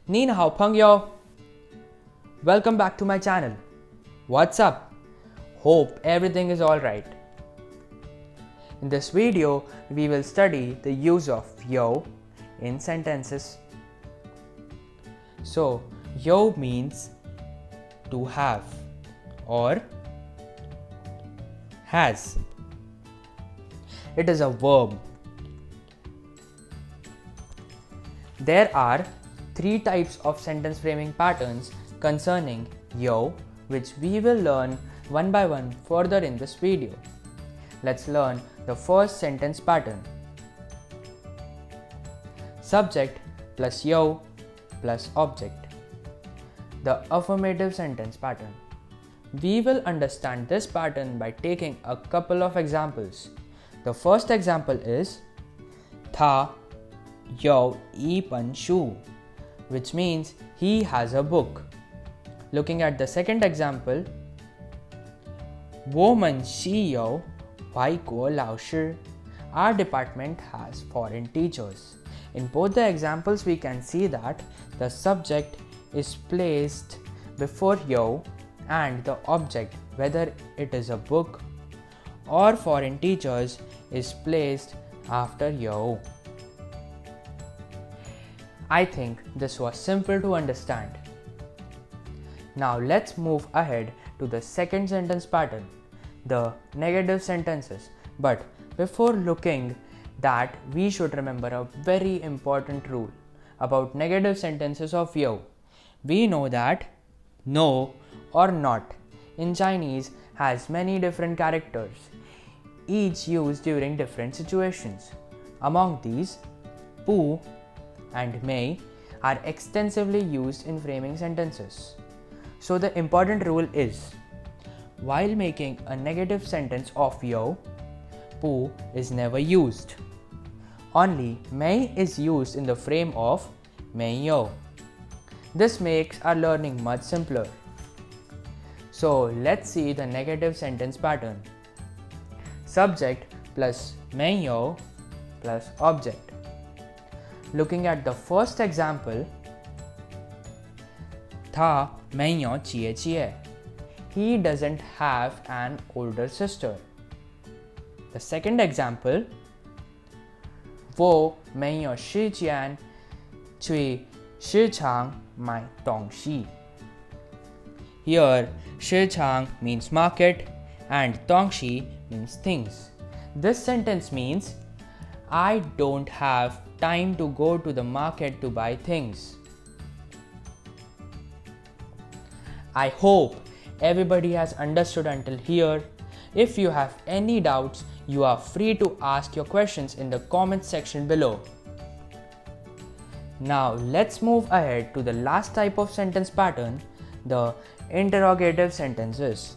Nin hao Pengyo. Welcome back to my channel. What's up? Hope everything is alright. In this video, we will study the use of yo in sentences. So, yo means to have or has. It is a verb. There are three types of sentence framing patterns concerning yo, which we will learn one by one further in this video. Let's learn the first sentence pattern. Subject plus yo plus object. The affirmative sentence pattern. We will understand this pattern by taking a couple of examples. The first example is Tha yo yi pan shu, which means he has a book. Looking at the second example, 我们系有外国老师. Our department has foreign teachers. In both the examples, we can see that the subject is placed before yo and the object, whether it is a book or foreign teachers, is placed after yo. I think this was simple to understand. Now let's move ahead to the second sentence pattern, the negative sentences. But before looking that, we should remember a very important rule about negative sentences of yo. We know that no or not in Chinese has many different characters, each used during different situations. Among these, pu and may are extensively used in framing sentences. So the important rule is, while making a negative sentence of yo, pu is never used. Only may is used in the frame of may yo. This makes our learning much simpler. So let's see the negative sentence pattern. Subject plus may yo plus object. Looking at the first example, Tha没有姐姐. He doesn't have an older sister. The second example, 我没有时间去市场买东西. Here, 市场 means market and 东西 means things. This sentence means I don't have time to go to the market to buy things. I hope everybody has understood until here. If you have any doubts, you are free to ask your questions in the comment section below. Now let's move ahead to the last type of sentence pattern, the interrogative sentences.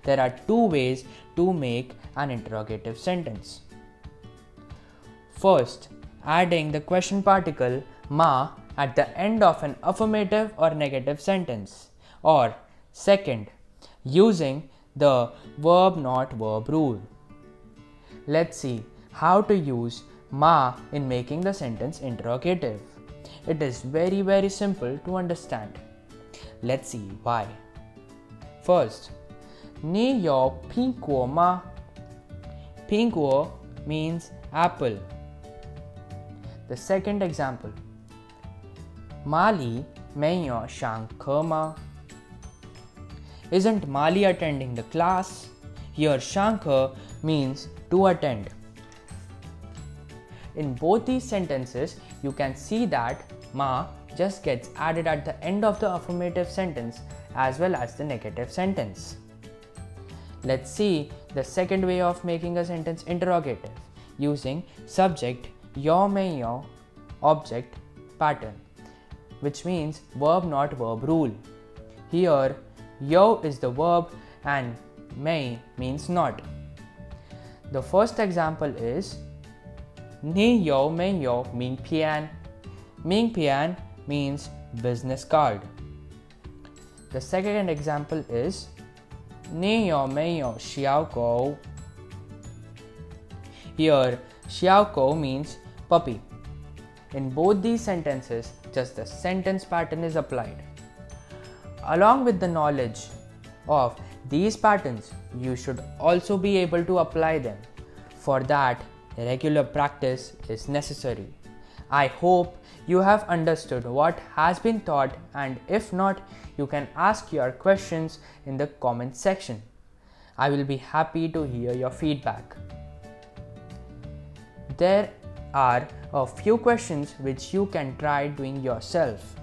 There are two ways to make an interrogative sentence. First, adding the question particle ma at the end of an affirmative or negative sentence. Or second, using the verb not verb rule. Let's see how to use ma in making the sentence interrogative. It is very simple to understand. Let's see why. First, 你有苹果吗? 苹果 means apple. The second example, 玛丽没有上课吗? Isn't Mali attending the class? Here, Shankar means to attend. In both these sentences, you can see that ma just gets added at the end of the affirmative sentence as well as the negative sentence. Let's see the second way of making a sentence interrogative using subject yo may yo object pattern, which means verb not verb rule. Here, yo is the verb and may means not. The first example is 你有没有名片? 名片 means business card. The second example is 你有没有小狗? Here, 小狗 means puppy. in both these sentences, just the sentence pattern is applied. Along with the knowledge of these patterns, you should also be able to apply them. For that, regular practice is necessary. I hope you have understood what has been taught, and if not, you can ask your questions in the comment section. I will be happy to hear your feedback. There are a few questions which you can try doing yourself.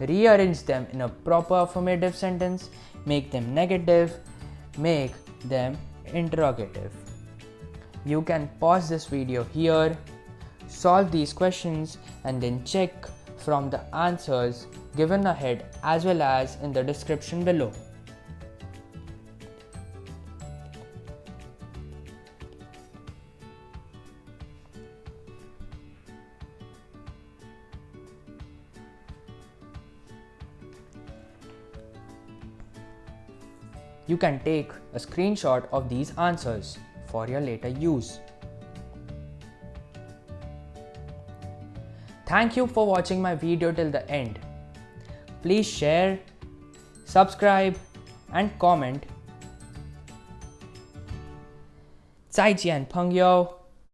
Rearrange them in a proper affirmative sentence, make them negative, make them interrogative. You can pause this video here, solve these questions, and then check from the answers given ahead as well as in the description below. You can take a screenshot of these answers for your later use. Thank you for watching my video till the end. Please share, subscribe, and comment. 再见，朋友。